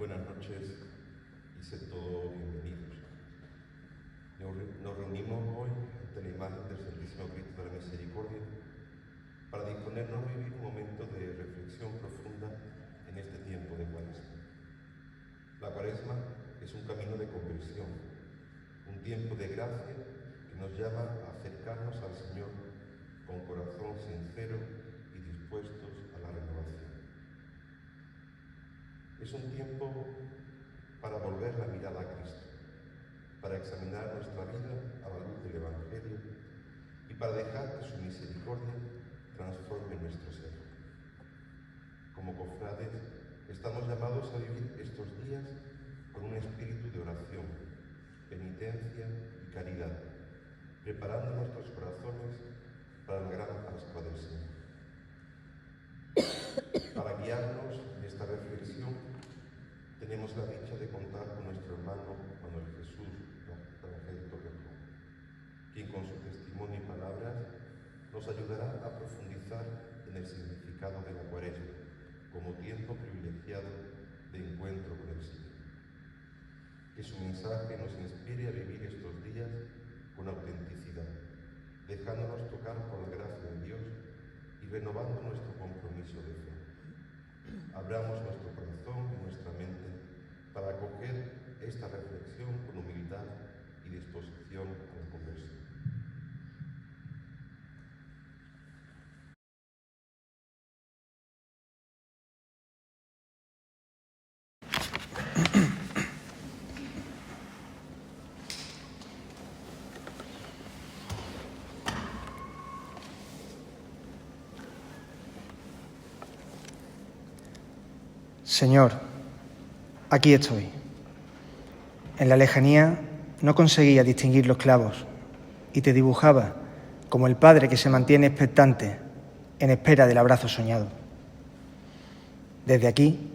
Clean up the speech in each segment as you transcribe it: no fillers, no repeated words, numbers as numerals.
Buenas noches y sed todos bienvenidos. Nos reunimos hoy ante la imagen del Santísimo Cristo de la Misericordia para disponernos a vivir un momento de reflexión profunda en este tiempo de Cuaresma. La Cuaresma es un camino de conversión, un tiempo de gracia que nos llama a acercarnos al Señor con corazón sincero y dispuestos a la renovación. Es un tiempo para volver la mirada a Cristo, para examinar nuestra vida a la luz del Evangelio y para dejar que su misericordia transforme nuestro ser. Como cofrades, estamos llamados a vivir estos días con un espíritu de oración, penitencia y caridad, preparando nuestros corazones para la gran Pascua del Señor. Para guiarnos en esta reflexión, tenemos la dicha de contar con nuestro hermano Manuel Jesús Rangel Torrejón, quien con su testimonio y palabras nos ayudará a profundizar en el significado de la Cuaresma como tiempo privilegiado de encuentro con el Señor. Que su mensaje nos inspire a vivir estos días con autenticidad, dejándonos tocar por la gracia de Dios y renovando nuestro compromiso de fe. Abramos nuestro corazón y nuestra mente para acoger esta reflexión con humildad y disposición a la conversión. Señor, aquí estoy. En la lejanía no conseguía distinguir los clavos y te dibujaba como el padre que se mantiene expectante en espera del abrazo soñado. Desde aquí,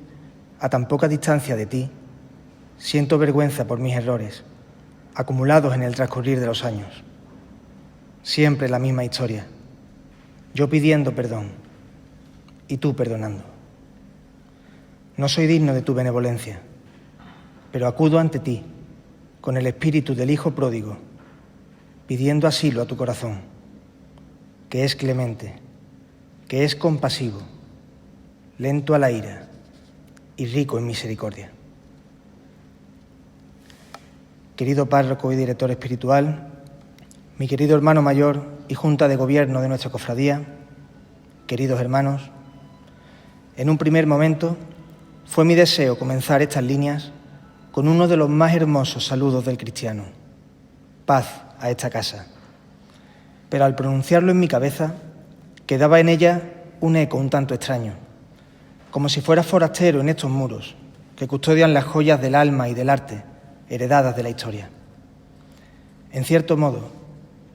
a tan poca distancia de ti, siento vergüenza por mis errores, acumulados en el transcurrir de los años. Siempre la misma historia, yo pidiendo perdón y tú perdonando. No soy digno de tu benevolencia, pero acudo ante ti con el espíritu del Hijo pródigo, pidiendo asilo a tu corazón, que es clemente, que es compasivo, lento a la ira y rico en misericordia. Querido párroco y director espiritual, mi querido hermano mayor y junta de gobierno de nuestra cofradía, queridos hermanos, en un primer momento fue mi deseo comenzar estas líneas con uno de los más hermosos saludos del cristiano: paz a esta casa. Pero al pronunciarlo en mi cabeza, quedaba en ella un eco un tanto extraño, como si fuera forastero en estos muros que custodian las joyas del alma y del arte heredadas de la historia. En cierto modo,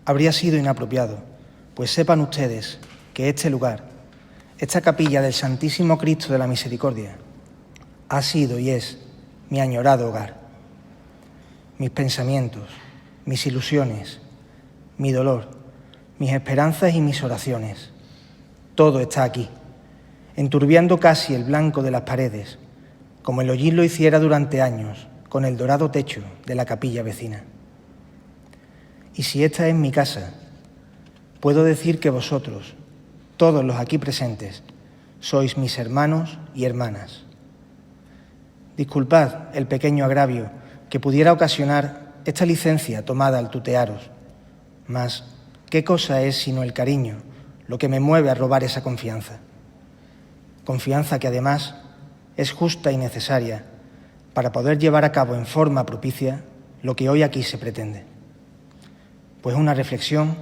habría sido inapropiado, pues sepan ustedes que este lugar, esta capilla del Santísimo Cristo de la Misericordia, ha sido y es mi añorado hogar. Mis pensamientos, mis ilusiones, mi dolor, mis esperanzas y mis oraciones, todo está aquí, enturbiando casi el blanco de las paredes, como el hollín lo hiciera durante años con el dorado techo de la capilla vecina. Y si esta es mi casa, puedo decir que vosotros, todos los aquí presentes, sois mis hermanos y hermanas. Disculpad el pequeño agravio que pudiera ocasionar esta licencia tomada al tutearos, mas ¿qué cosa es sino el cariño lo que me mueve a robar esa confianza? Confianza que además es justa y necesaria para poder llevar a cabo en forma propicia lo que hoy aquí se pretende. Pues una reflexión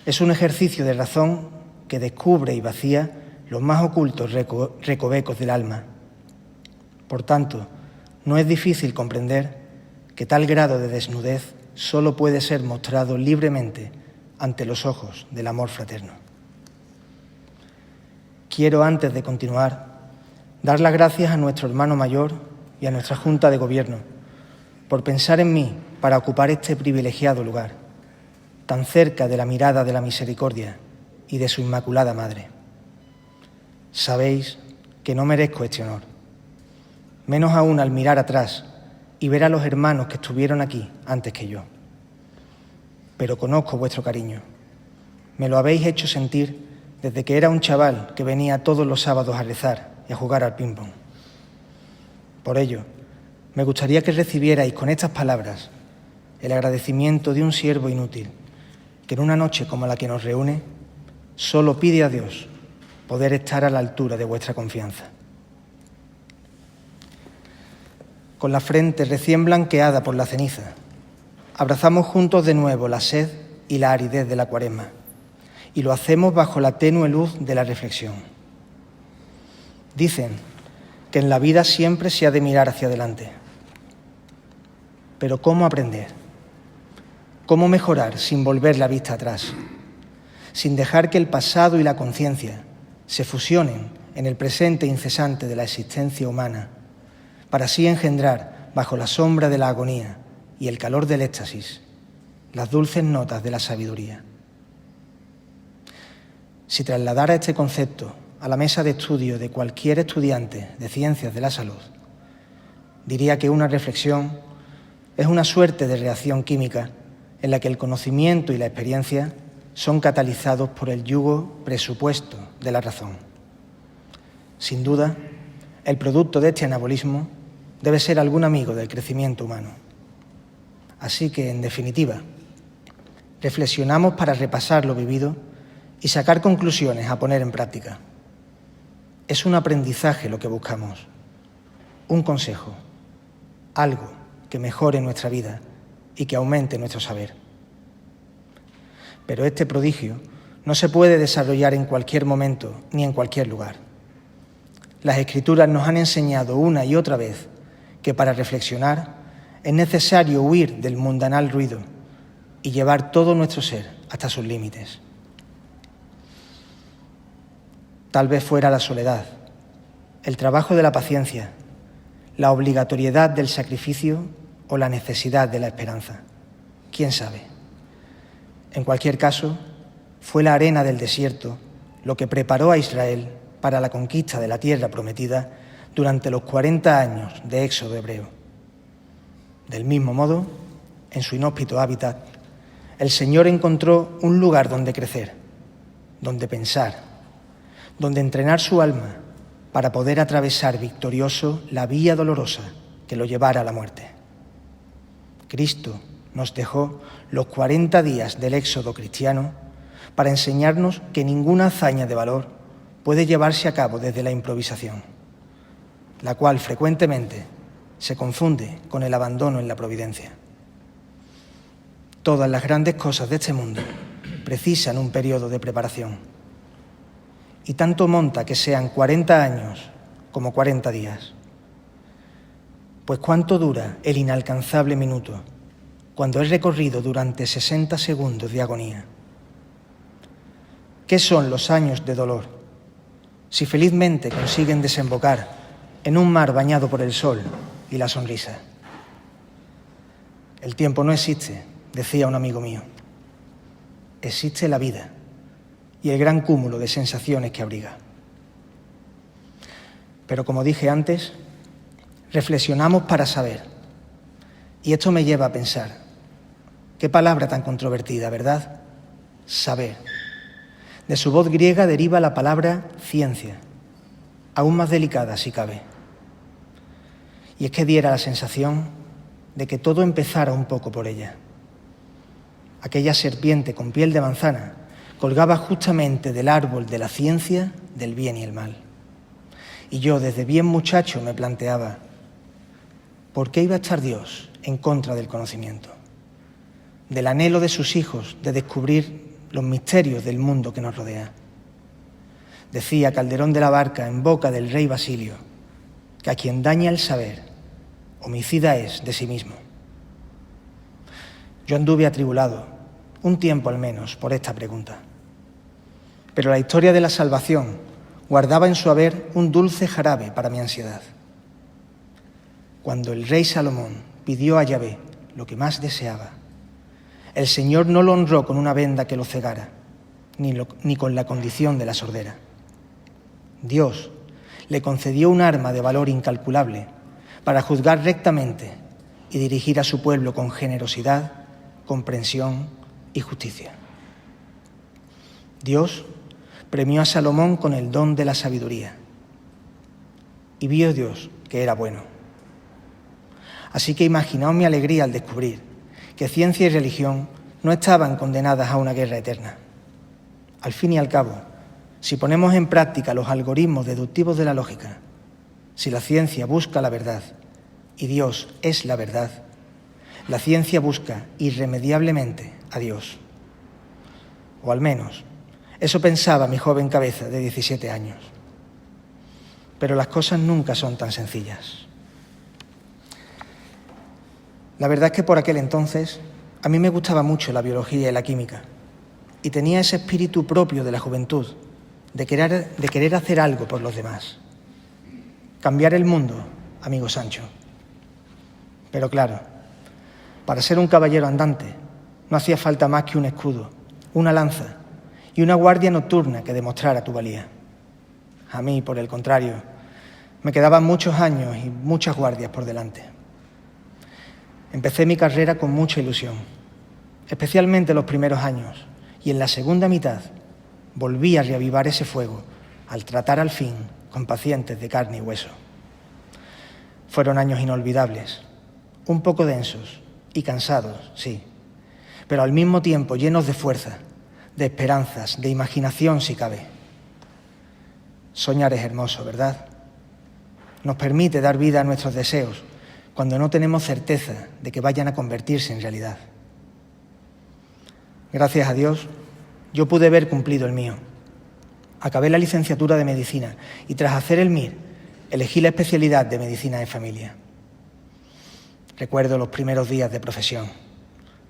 es un ejercicio de razón que descubre y vacía los más ocultos recovecos del alma. Por tanto, no es difícil comprender que tal grado de desnudez solo puede ser mostrado libremente ante los ojos del amor fraterno. Quiero, antes de continuar, dar las gracias a nuestro hermano mayor y a nuestra Junta de Gobierno por pensar en mí para ocupar este privilegiado lugar, tan cerca de la mirada de la misericordia y de su Inmaculada Madre. Sabéis que no merezco este honor. menos aún al mirar atrás y ver a los hermanos que estuvieron aquí antes que yo. Pero conozco vuestro cariño. Me lo habéis hecho sentir desde que era un chaval que venía todos los sábados a rezar y a jugar al ping-pong. Por ello, me gustaría que recibierais con estas palabras el agradecimiento de un siervo inútil que en una noche como la que nos reúne solo pide a Dios poder estar a la altura de vuestra confianza. Con la frente recién blanqueada por la ceniza, abrazamos juntos de nuevo la sed y la aridez de la Cuaresma, y lo hacemos bajo la tenue luz de la reflexión. Dicen que en la vida siempre se ha de mirar hacia adelante. Pero ¿cómo aprender? ¿Cómo mejorar sin volver la vista atrás? Sin dejar que el pasado y la conciencia se fusionen en el presente incesante de la existencia humana, para así engendrar, bajo la sombra de la agonía y el calor del éxtasis, las dulces notas de la sabiduría. Si trasladara este concepto a la mesa de estudio de cualquier estudiante de ciencias de la salud, diría que una reflexión es una suerte de reacción química en la que el conocimiento y la experiencia son catalizados por el yugo presupuesto de la razón. Sin duda, el producto de este anabolismo debe ser algún amigo del crecimiento humano. Así que, en definitiva, reflexionamos para repasar lo vivido y sacar conclusiones a poner en práctica. Es un aprendizaje lo que buscamos, un consejo, algo que mejore nuestra vida y que aumente nuestro saber. Pero este prodigio no se puede desarrollar en cualquier momento ni en cualquier lugar. Las Escrituras nos han enseñado una y otra vez que para reflexionar es necesario huir del mundanal ruido y llevar todo nuestro ser hasta sus límites. Tal vez fuera la soledad, el trabajo de la paciencia, la obligatoriedad del sacrificio o la necesidad de la esperanza. ¿Quién sabe? En cualquier caso, fue la arena del desierto lo que preparó a Israel para la conquista de la tierra prometida durante los 40 años de éxodo hebreo. Del mismo modo, en su inhóspito hábitat, el Señor encontró un lugar donde crecer, donde pensar, donde entrenar su alma para poder atravesar victorioso la vía dolorosa que lo llevara a la muerte. Cristo nos dejó los 40 días del éxodo cristiano para enseñarnos que ninguna hazaña de valor puede llevarse a cabo desde la improvisación, la cual frecuentemente se confunde con el abandono en la providencia. Todas las grandes cosas de este mundo precisan un periodo de preparación. Y tanto monta que sean 40 años como 40 días. Pues ¿cuánto dura el inalcanzable minuto cuando es recorrido durante 60 segundos de agonía? ¿Qué son los años de dolor si felizmente consiguen desembocar en un mar bañado por el sol y la sonrisa? El tiempo no existe, decía un amigo mío. Existe la vida y el gran cúmulo de sensaciones que abriga. Pero como dije antes, reflexionamos para saber. Y esto me lleva a pensar, qué palabra tan controvertida, ¿verdad? Saber. De su voz griega deriva la palabra ciencia, aún más delicada si cabe. Y es que diera la sensación de que todo empezara un poco por ella. Aquella serpiente con piel de manzana colgaba justamente del árbol de la ciencia del bien y el mal. Y yo desde bien muchacho me planteaba, ¿por qué iba a estar Dios en contra del conocimiento? Del anhelo de sus hijos de descubrir los misterios del mundo que nos rodea. Decía Calderón de la Barca en boca del rey Basilio que a quien daña el saber, homicida es de sí mismo. Yo anduve atribulado, un tiempo al menos, por esta pregunta. Pero la historia de la salvación guardaba en su haber un dulce jarabe para mi ansiedad. Cuando el rey Salomón pidió a Yahvé lo que más deseaba, el Señor no lo honró con una venda que lo cegara, ni con la condición de la sordera. Dios le concedió un arma de valor incalculable para juzgar rectamente y dirigir a su pueblo con generosidad, comprensión y justicia. Dios premió a Salomón con el don de la sabiduría y vio Dios que era bueno. Así que imaginaos mi alegría al descubrir que ciencia y religión no estaban condenadas a una guerra eterna. Al fin y al cabo, si ponemos en práctica los algoritmos deductivos de la lógica, si la ciencia busca la verdad y Dios es la verdad, la ciencia busca irremediablemente a Dios. O al menos, eso pensaba mi joven cabeza de 17 años. Pero las cosas nunca son tan sencillas. La verdad es que por aquel entonces a mí me gustaba mucho la biología y la química y tenía ese espíritu propio de la juventud, de querer hacer algo por los demás. Cambiar el mundo, amigo Sancho. Pero claro, para ser un caballero andante no hacía falta más que un escudo, una lanza y una guardia nocturna que demostrara tu valía. A mí, por el contrario, me quedaban muchos años y muchas guardias por delante. Empecé mi carrera con mucha ilusión, especialmente los primeros años, y en la segunda mitad volví a reavivar ese fuego al tratar al fin con pacientes de carne y hueso. Fueron años inolvidables, un poco densos y cansados, sí, pero al mismo tiempo llenos de fuerza, de esperanzas, de imaginación si cabe. Soñar es hermoso, ¿verdad? Nos permite dar vida a nuestros deseos cuando no tenemos certeza de que vayan a convertirse en realidad. Gracias a Dios, yo pude ver cumplido el mío. Acabé la licenciatura de Medicina y tras hacer el MIR, elegí la especialidad de Medicina de Familia. Recuerdo los primeros días de profesión.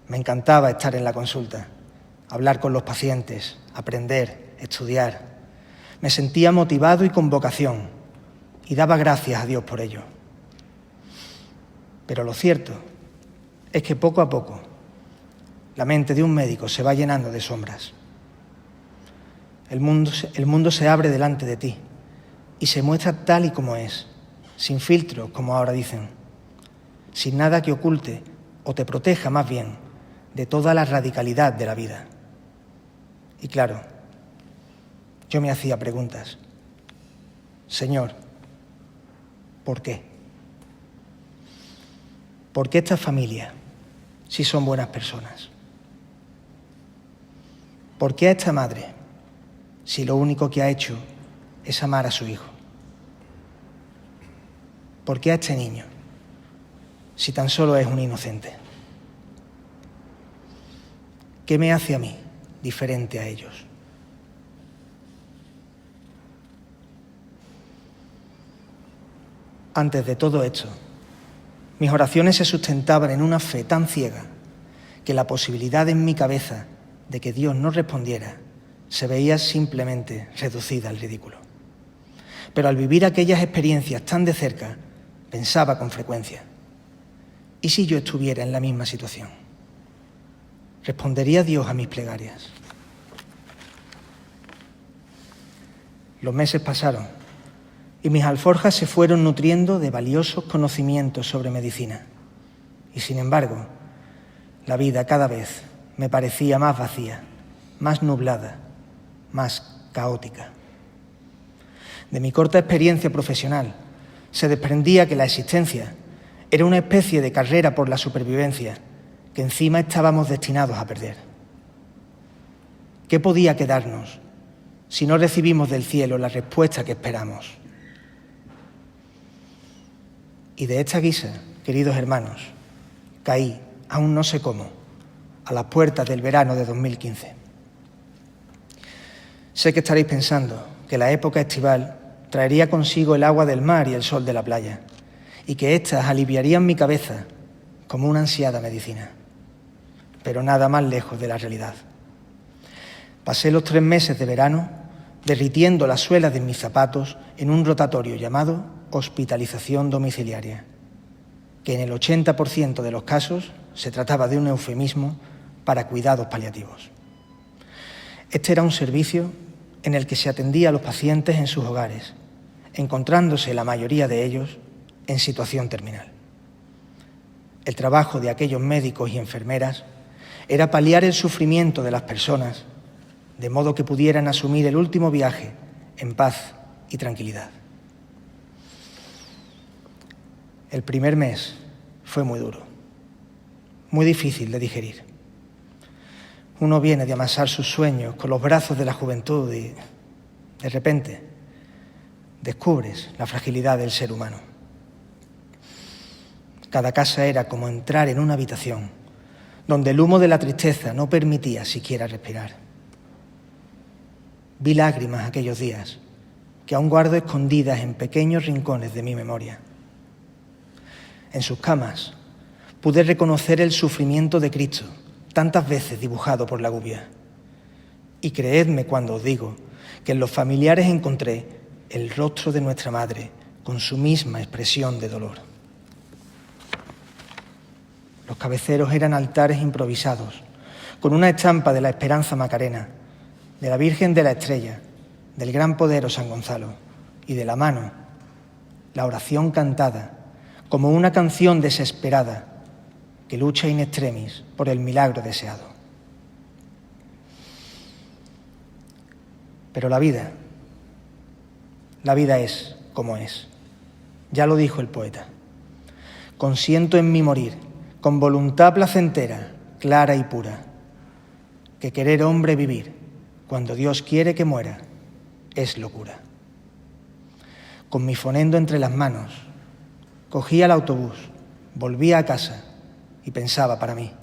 Me encantaba estar en la consulta, hablar con los pacientes, aprender, estudiar. Me sentía motivado y con vocación y daba gracias a Dios por ello. Pero lo cierto es que poco a poco la mente de un médico se va llenando de sombras. El mundo se abre delante de ti y se muestra tal y como es, sin filtros, como ahora dicen, sin nada que oculte o te proteja más bien de toda la radicalidad de la vida. Y claro, yo me hacía preguntas. Señor, ¿por qué? ¿Por qué esta familia, si son buenas personas? ¿Por qué a esta madre, si lo único que ha hecho es amar a su hijo? ¿Por qué a este niño, si tan solo es un inocente? ¿Qué me hace a mí diferente a ellos? Antes de todo esto, mis oraciones se sustentaban en una fe tan ciega que la posibilidad en mi cabeza de que Dios no respondiera se veía simplemente reducida al ridículo. Pero al vivir aquellas experiencias tan de cerca, pensaba con frecuencia, ¿y si yo estuviera en la misma situación? ¿Respondería Dios a mis plegarias? Los meses pasaron y mis alforjas se fueron nutriendo de valiosos conocimientos sobre medicina. Y sin embargo, la vida cada vez me parecía más vacía, más nublada, más caótica. De mi corta experiencia profesional se desprendía que la existencia era una especie de carrera por la supervivencia que encima estábamos destinados a perder. ¿Qué podía quedarnos si no recibimos del cielo la respuesta que esperamos? Y de esta guisa, queridos hermanos, caí, aún no sé cómo, a las puertas del verano de 2015. Sé que estaréis pensando que la época estival traería consigo el agua del mar y el sol de la playa, y que éstas aliviarían mi cabeza como una ansiada medicina. Pero nada más lejos de la realidad. Pasé los 3 meses de verano derritiendo las suelas de mis zapatos en un rotatorio llamado hospitalización domiciliaria, que en el 80% de los casos se trataba de un eufemismo para cuidados paliativos. Este era un servicio en el que se atendía a los pacientes en sus hogares, encontrándose la mayoría de ellos en situación terminal. El trabajo de aquellos médicos y enfermeras era paliar el sufrimiento de las personas, de modo que pudieran asumir el último viaje en paz y tranquilidad. El primer mes fue muy duro, muy difícil de digerir. Uno viene de amasar sus sueños con los brazos de la juventud y, de repente, descubres la fragilidad del ser humano. Cada casa era como entrar en una habitación donde el humo de la tristeza no permitía siquiera respirar. Vi lágrimas aquellos días que aún guardo escondidas en pequeños rincones de mi memoria. En sus camas pude reconocer el sufrimiento de Cristo, tantas veces dibujado por la gubia. Y creedme cuando os digo que en los familiares encontré el rostro de nuestra Madre con su misma expresión de dolor. Los cabeceros eran altares improvisados, con una estampa de la Esperanza Macarena, de la Virgen de la Estrella, del Gran Podero San Gonzalo y de la mano, la oración cantada, como una canción desesperada que lucha in extremis por el milagro deseado. Pero la vida es como es. Ya lo dijo el poeta. Consiento en mí morir, con voluntad placentera, clara y pura, que querer hombre vivir, cuando Dios quiere que muera, es locura. Con mi fonendo entre las manos, cogía el autobús, volvía a casa y pensaba para mí: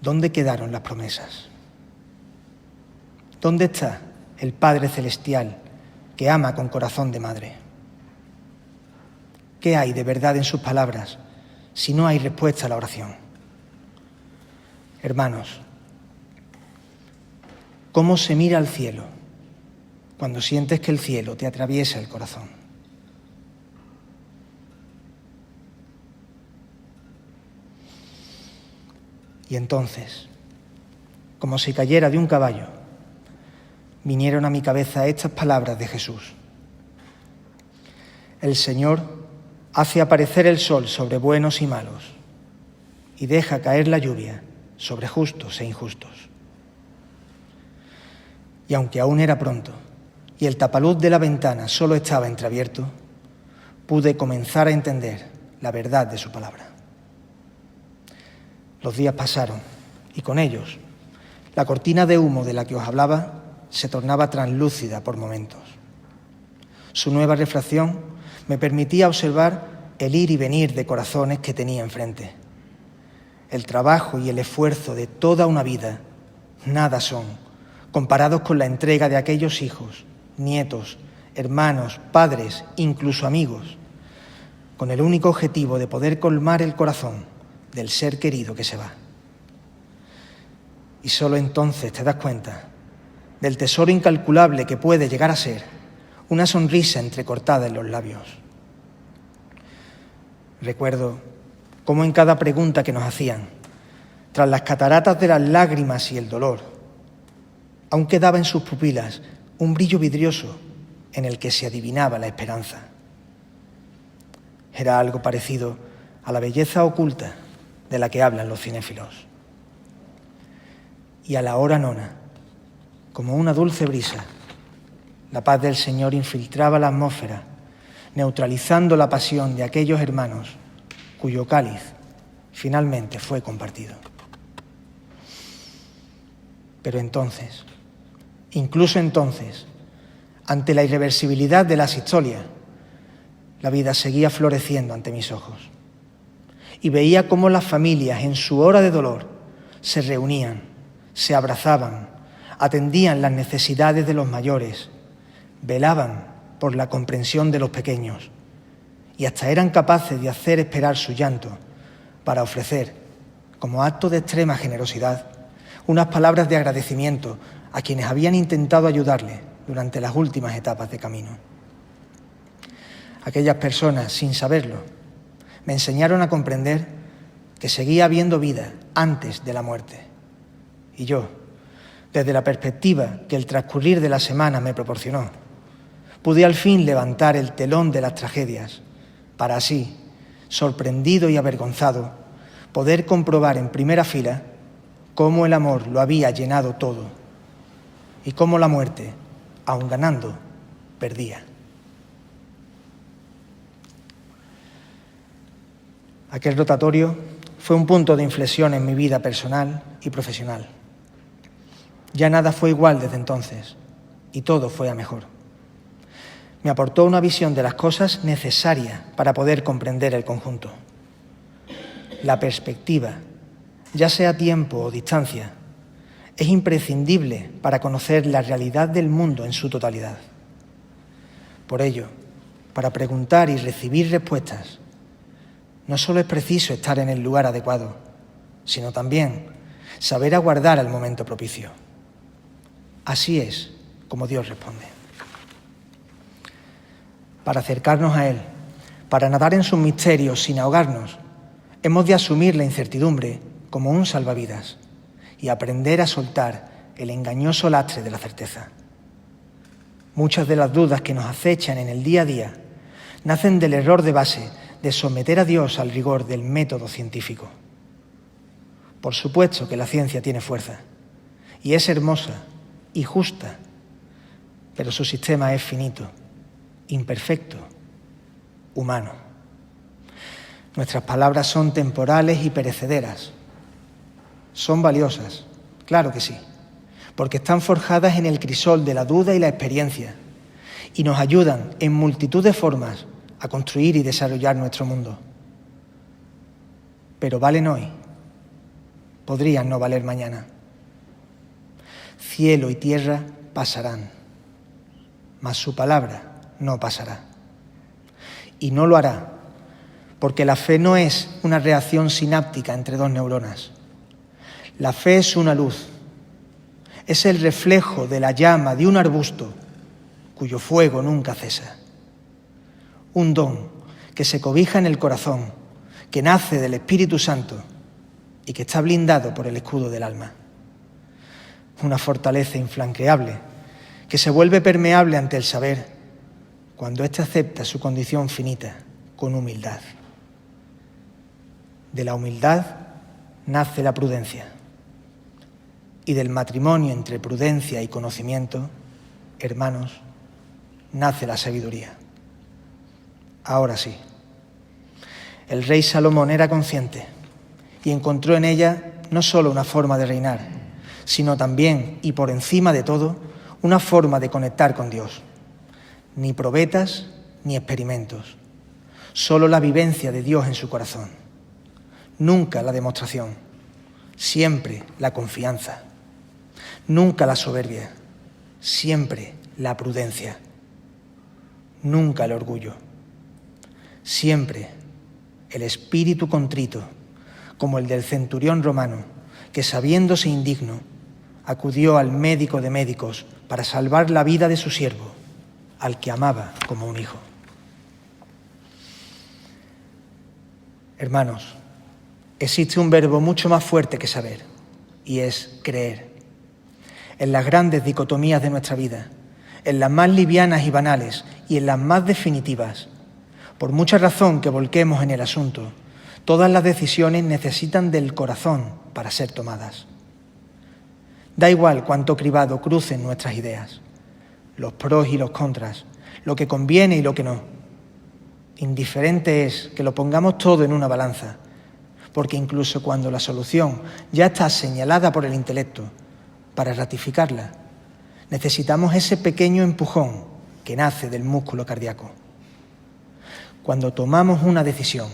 ¿dónde quedaron las promesas? ¿Dónde está el Padre Celestial que ama con corazón de madre? ¿Qué hay de verdad en sus palabras si no hay respuesta a la oración? Hermanos, ¿cómo se mira al cielo cuando sientes que el cielo te atraviesa el corazón? Y entonces, como si cayera de un caballo, vinieron a mi cabeza estas palabras de Jesús: el Señor hace aparecer el sol sobre buenos y malos y deja caer la lluvia sobre justos e injustos. Y aunque aún era pronto y el tapaluz de la ventana solo estaba entreabierto, pude comenzar a entender la verdad de su palabra. Los días pasaron y con ellos la cortina de humo de la que os hablaba se tornaba translúcida por momentos. Su nueva refracción me permitía observar el ir y venir de corazones que tenía enfrente. El trabajo y el esfuerzo de toda una vida nada son comparados con la entrega de aquellos hijos, nietos, hermanos, padres, incluso amigos, con el único objetivo de poder colmar el corazón del ser querido que se va. Y solo entonces te das cuenta del tesoro incalculable que puede llegar a ser una sonrisa entrecortada en los labios. Recuerdo cómo en cada pregunta que nos hacían, tras las cataratas de las lágrimas y el dolor, aún quedaba en sus pupilas un brillo vidrioso en el que se adivinaba la esperanza. Era algo parecido a la belleza oculta de la que hablan los cinéfilos. Y a la hora nona, como una dulce brisa, la paz del Señor infiltraba la atmósfera, neutralizando la pasión de aquellos hermanos cuyo cáliz finalmente fue compartido. Pero entonces, incluso entonces, ante la irreversibilidad de la asistolia, la vida seguía floreciendo ante mis ojos. Y veía cómo las familias en su hora de dolor se reunían, se abrazaban, atendían las necesidades de los mayores, velaban por la comprensión de los pequeños y hasta eran capaces de hacer esperar su llanto para ofrecer, como acto de extrema generosidad, unas palabras de agradecimiento a quienes habían intentado ayudarle durante las últimas etapas de camino. Aquellas personas, sin saberlo, me enseñaron a comprender que seguía habiendo vida antes de la muerte. Y yo, desde la perspectiva que el transcurrir de la semana me proporcionó, pude al fin levantar el telón de las tragedias, para así, sorprendido y avergonzado, poder comprobar en primera fila cómo el amor lo había llenado todo y cómo la muerte, aun ganando, perdía. Aquel rotatorio fue un punto de inflexión en mi vida personal y profesional. Ya nada fue igual desde entonces y todo fue a mejor. Me aportó una visión de las cosas necesaria para poder comprender el conjunto. La perspectiva, ya sea tiempo o distancia, es imprescindible para conocer la realidad del mundo en su totalidad. Por ello, para preguntar y recibir respuestas, no solo es preciso estar en el lugar adecuado, sino también saber aguardar al momento propicio. Así es como Dios responde. Para acercarnos a Él, para nadar en sus misterios sin ahogarnos, hemos de asumir la incertidumbre como un salvavidas y aprender a soltar el engañoso lastre de la certeza. Muchas de las dudas que nos acechan en el día a día nacen del error de base de someter a Dios al rigor del método científico. Por supuesto que la ciencia tiene fuerza y es hermosa y justa, pero su sistema es finito, imperfecto, humano. Nuestras palabras son temporales y perecederas. Son valiosas, claro que sí, porque están forjadas en el crisol de la duda y la experiencia y nos ayudan en multitud de formas a construir y desarrollar nuestro mundo. Pero valen hoy, podrían no valer mañana. Cielo y tierra pasarán, mas su palabra no pasará. Y no lo hará, porque la fe no es una reacción sináptica entre dos neuronas. La fe es una luz, es el reflejo de la llama de un arbusto cuyo fuego nunca cesa. Un don que se cobija en el corazón, que nace del Espíritu Santo y que está blindado por el escudo del alma. Una fortaleza infranqueable que se vuelve permeable ante el saber cuando éste acepta su condición finita con humildad. De la humildad nace la prudencia y del matrimonio entre prudencia y conocimiento, hermanos, nace la sabiduría. Ahora sí, el rey Salomón era consciente y encontró en ella no solo una forma de reinar, sino también, y por encima de todo, una forma de conectar con Dios. Ni probetas ni experimentos, solo la vivencia de Dios en su corazón. Nunca la demostración, siempre la confianza. Nunca la soberbia, siempre la prudencia. Nunca el orgullo. Siempre el espíritu contrito, como el del centurión romano, que sabiéndose indigno, acudió al médico de médicos para salvar la vida de su siervo, al que amaba como un hijo. Hermanos, existe un verbo mucho más fuerte que saber, y es creer. En las grandes dicotomías de nuestra vida, en las más livianas y banales y en las más definitivas, por mucha razón que volquemos en el asunto, todas las decisiones necesitan del corazón para ser tomadas. Da igual cuánto cribado crucen nuestras ideas, los pros y los contras, lo que conviene y lo que no. Indiferente es que lo pongamos todo en una balanza, porque incluso cuando la solución ya está señalada por el intelecto, para ratificarla, necesitamos ese pequeño empujón que nace del músculo cardíaco. Cuando tomamos una decisión,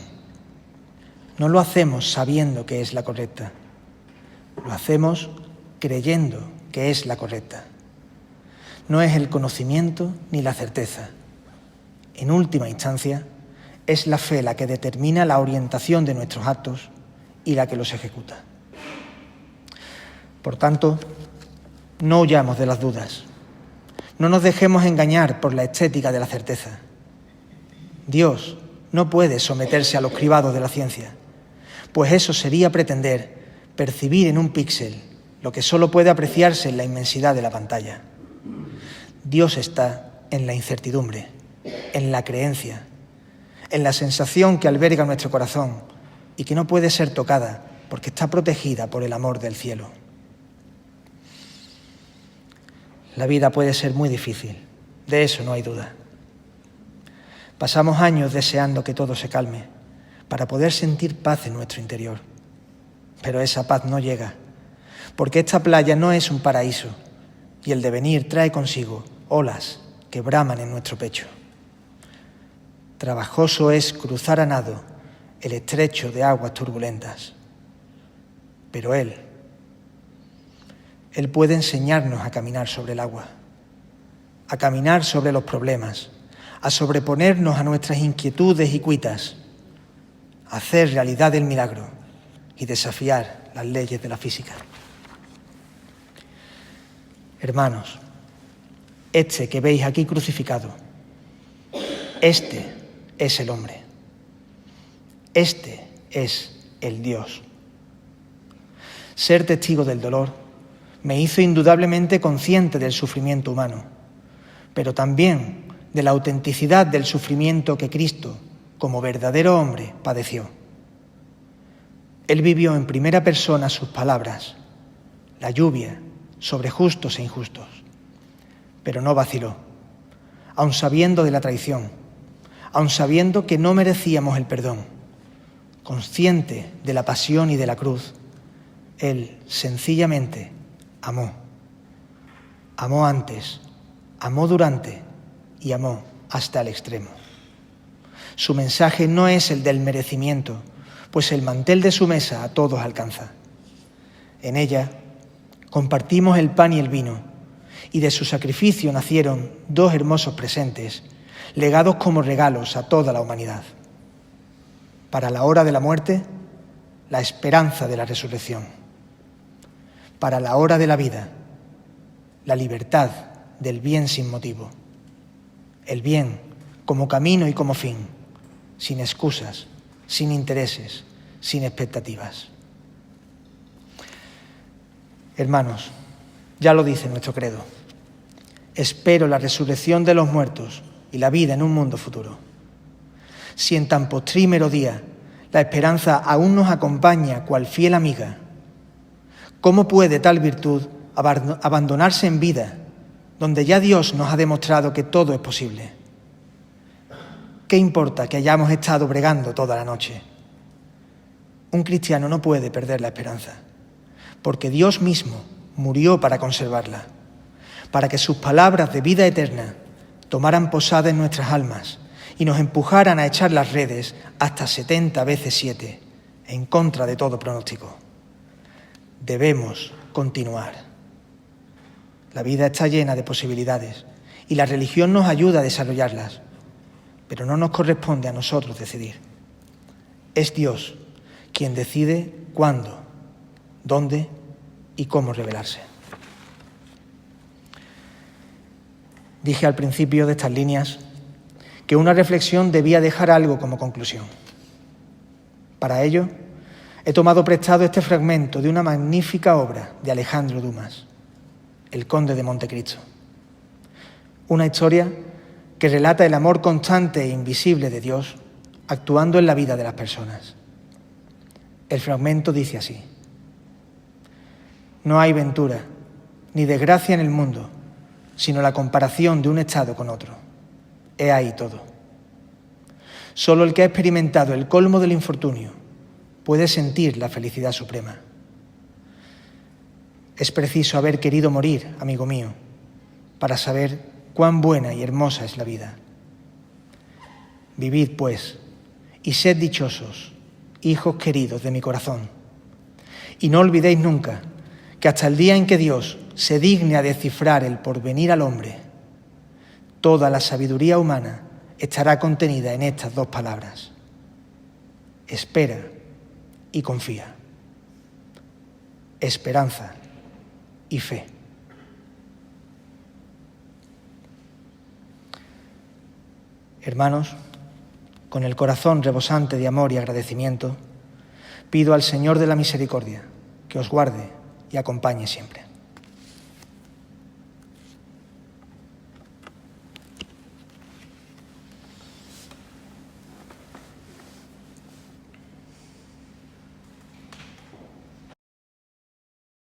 no lo hacemos sabiendo que es la correcta, lo hacemos creyendo que es la correcta. No es el conocimiento ni la certeza. En última instancia, es la fe la que determina la orientación de nuestros actos y la que los ejecuta. Por tanto, no huyamos de las dudas. No nos dejemos engañar por la estética de la certeza. Dios no puede someterse a los cribados de la ciencia, pues eso sería pretender percibir en un píxel lo que solo puede apreciarse en la inmensidad de la pantalla. Dios está en la incertidumbre, en la creencia, en la sensación que alberga nuestro corazón y que no puede ser tocada porque está protegida por el amor del cielo. La vida puede ser muy difícil, de eso no hay duda. Pasamos años deseando que todo se calme para poder sentir paz en nuestro interior. Pero esa paz no llega, porque esta playa no es un paraíso y el devenir trae consigo olas que braman en nuestro pecho. Trabajoso es cruzar a nado el estrecho de aguas turbulentas, pero Él puede enseñarnos a caminar sobre el agua, a caminar sobre los problemas, a sobreponernos a nuestras inquietudes y cuitas, a hacer realidad el milagro y desafiar las leyes de la física. Hermanos, este que veis aquí crucificado, este es el hombre, este es el Dios. Ser testigo del dolor me hizo indudablemente consciente del sufrimiento humano, pero también de la autenticidad del sufrimiento que Cristo, como verdadero hombre, padeció. Él vivió en primera persona sus palabras, la lluvia sobre justos e injustos, pero no vaciló, aun sabiendo de la traición, aun sabiendo que no merecíamos el perdón, consciente de la pasión y de la cruz. Él sencillamente amó. Amó antes, amó durante y amó hasta el extremo. Su mensaje no es el del merecimiento, pues el mantel de su mesa a todos alcanza. En ella compartimos el pan y el vino, y de su sacrificio nacieron dos hermosos presentes, legados como regalos a toda la humanidad. Para la hora de la muerte, la esperanza de la resurrección. Para la hora de la vida, la libertad del bien sin motivo. El bien como camino y como fin, sin excusas, sin intereses, sin expectativas. Hermanos, ya lo dice nuestro credo. Espero la resurrección de los muertos y la vida en un mundo futuro. Si en tan postrímero día la esperanza aún nos acompaña cual fiel amiga, ¿cómo puede tal virtud abandonarse en vida, donde ya Dios nos ha demostrado que todo es posible? ¿Qué importa que hayamos estado bregando toda la noche? Un cristiano no puede perder la esperanza, porque Dios mismo murió para conservarla, para que sus palabras de vida eterna tomaran posada en nuestras almas y nos empujaran a echar las redes hasta 70 veces 7, en contra de todo pronóstico. Debemos continuar. La vida está llena de posibilidades y la religión nos ayuda a desarrollarlas, pero no nos corresponde a nosotros decidir. Es Dios quien decide cuándo, dónde y cómo revelarse. Dije al principio de estas líneas que una reflexión debía dejar algo como conclusión. Para ello, he tomado prestado este fragmento de una magnífica obra de Alejandro Dumas, El Conde de Montecristo. Una historia que relata el amor constante e invisible de Dios actuando en la vida de las personas. El fragmento dice así: no hay ventura ni desgracia en el mundo, sino la comparación de un estado con otro. He ahí todo. Solo el que ha experimentado el colmo del infortunio puede sentir la felicidad suprema. Es preciso haber querido morir, amigo mío, para saber cuán buena y hermosa es la vida. Vivid, pues, y sed dichosos, hijos queridos de mi corazón. Y no olvidéis nunca que hasta el día en que Dios se digne a descifrar el porvenir al hombre, toda la sabiduría humana estará contenida en estas dos palabras: espera y confía. Esperanza y fe. Hermanos, con el corazón rebosante de amor y agradecimiento, pido al Señor de la Misericordia que os guarde y acompañe siempre.